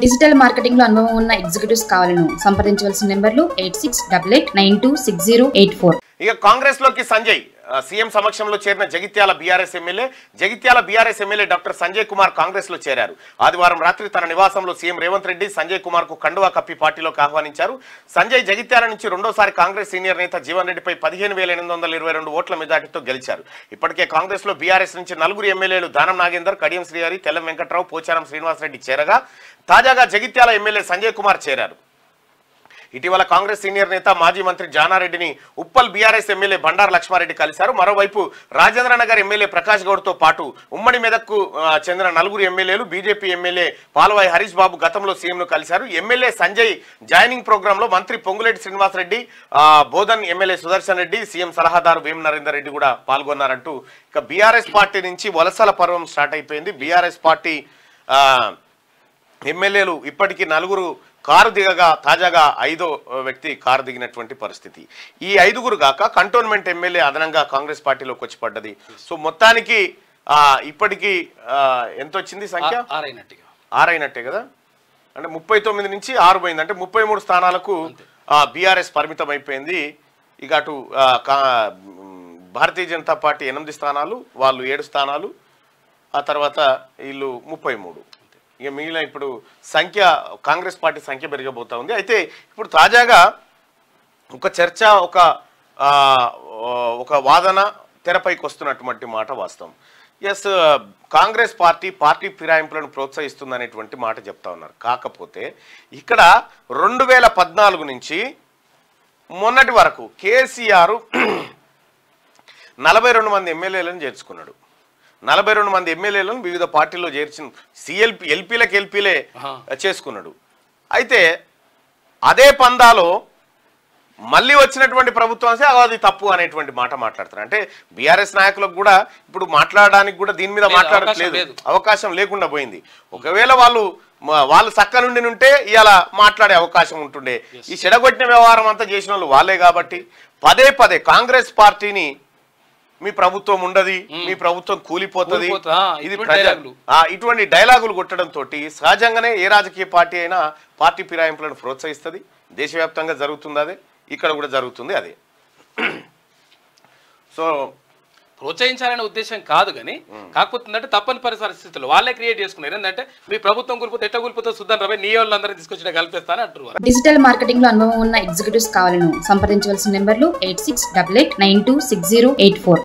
Digital marketing లో అనుభవం ఉన్న ఎగ్జిక్యూటివ్స్ కావాలను సంప్రదించవలసిన నెంబర్లు 8688926084. ఇక కాంగ్రెస్ లోకి సంజయ్ సీఎం సమక్షంలో చేరిన Jagtial BRS MLA doctor Sanjay Kumar Congress లో చేరారు. ఆదివారం రాత్రి తన నివాసంలో సీఎం రేవంత్ రెడ్డి సంజయ్ కుమార్ కు కండువా కప్పి పార్టీలోకి ఆహ్వానించారు. సంజయ్ జగిత్యాల నుంచి రెండోసారి కాంగ్రెస్ సీనియర్ నేత జీవన్ రెడ్డిపై 15,822 ఓట్ల మెజార్టీతో గెలిచారు. ఇప్పటికే కాంగ్రెస్ లో బీఆర్ఎస్ నుంచి 4 ఎమ్మెల్యేలు దానం నాగేందర్, కడియం శ్రీహరి, తెల్లం వెంకట్రావు, పోచారం శ్రీనివాసరెడ్డి చేరగా తాజాగా జగిత్యాల ఎమ్మెల్యే సంజయ్ కుమార్ చేరారు. ఇటీవల కాంగ్రెస్ సీనియర్ నేత మాజీ మంత్రి జానారెడ్డిని ఉప్పల్ బీఆర్ఎస్ ఎమ్మెల్యే బండారు లక్ష్మారెడ్డి కలిశారు. మరోవైపు రాజేంద్రనగర్ ఎమ్మెల్యే ప్రకాష్ గౌడ్తో పాటు ఉమ్మడి మెదక్కు చెందిన 4 ఎమ్మెల్యేలు, బీజేపీ ఎమ్మెల్యే పాలవాయి హరీష్ బాబు గతంలో సీఎంను కలిశారు. ఎమ్మెల్యే సంజయ్ జాయినింగ్ ప్రోగ్రామ్ లో మంత్రి పొంగులేటి శ్రీనివాసరెడ్డి, బోధన్ ఎమ్మెల్యే సుదర్శన్ రెడ్డి, సీఎం సలహాదారు వేం నరేందర్ రెడ్డి కూడా పాల్గొన్నారంటూ ఇక బీఆర్ఎస్ పార్టీ నుంచి వలసల పర్వం స్టార్ట్ అయిపోయింది. బీఆర్ఎస్ పార్టీ ఎమ్మెల్యేలు ఇప్పటికీ 4 కారు దిగగా తాజాగా 5వ వ్యక్తి కారు దిగినటువంటి పరిస్థితి. ఈ 5గురు గాక కంటోన్మెంట్ ఎమ్మెల్యే అదనంగా కాంగ్రెస్ పార్టీలోకి వచ్చి పడ్డది. సో మొత్తానికి ఇప్పటికీ ఎంత వచ్చింది సంఖ్య? 6 అయినట్టే కదా. అంటే 39 నుంచి 6 పోయింది. అంటే 33 స్థానాలకు బీఆర్ఎస్ పరిమితం అయిపోయింది. ఇక అటు భారతీయ జనతా పార్టీ 8 స్థానాలు, వాళ్ళు 7 స్థానాలు, ఆ తర్వాత వీళ్ళు 33. ఇక మిగిలిన ఇప్పుడు సంఖ్య కాంగ్రెస్ పార్టీ సంఖ్య పెరగబోతా ఉంది. అయితే ఇప్పుడు తాజాగా ఒక చర్చ, ఒక వాదన తెరపైకి వస్తున్నటువంటి మాట వాస్తవం. ఎస్, కాంగ్రెస్ పార్టీ ఫిరాయింపులను ప్రోత్సహిస్తుంది అనేటువంటి మాట చెప్తా ఉన్నారు. కాకపోతే ఇక్కడ 2014 నుంచి మొన్నటి వరకు కేసీఆర్ 42 మంది ఎమ్మెల్యేలను చేర్చుకున్నాడు. 42 మంది ఎమ్మెల్యేలను వివిధ పార్టీల్లో చేర్చిన ఎల్పీలే చేసుకున్నాడు. అయితే అదే పందాలో మళ్ళీ వచ్చినటువంటి ప్రభుత్వం అది తప్పు అనేటువంటి మాట మాట్లాడుతున్నారు. అంటే బీఆర్ఎస్ నాయకులకు కూడా ఇప్పుడు మాట్లాడడానికి కూడా దీని మీద మాట్లాడట్లేదు, అవకాశం లేకుండా పోయింది. ఒకవేళ వాళ్ళు చక్క నుండి ఉంటే ఇవాళ మాట్లాడే అవకాశం ఉంటుండే. ఈ చెడగొట్టిన వ్యవహారం అంతా చేసిన వాళ్ళు వాళ్ళే కాబట్టి పదే కాంగ్రెస్ పార్టీని మీ ప్రభుత్వం ఉండదు, మీ ప్రభుత్వం కూలిపోతుంది, ఇది ఇటువంటి డైలాగులు కొట్టడం తోటి సహజంగానే ఏ రాజకీయ పార్టీ అయినా పార్టీ ఫిరాయింపులను ప్రోత్సహిస్తుంది. దేశవ్యాప్తంగా జరుగుతుంది అదే, ఇక్కడ కూడా జరుగుతుంది అదే. సో ప్రోత్సహించాలనే ఉద్దేశం కాదు కానీ కాకపోతే తప్పని పరిస్థితులు వాళ్ళే క్రియేట్ చేసుకున్నారు. ఏంటంటే మీ ప్రభుత్వం కూలిపోతే ఎట్లా కూలిపోతే సుద్దాం రవి నీ వాళ్ళందరినీ తీసుకొచ్చి కల్పిస్తాను అంటారు. డిజిటల్ మార్కెటింగ్ లో అనుభవం ఉన్న ఎగ్జిక్యూటివ్స్ కావాలను సంప్రదించవలసిన నెంబర్లు 8688926084.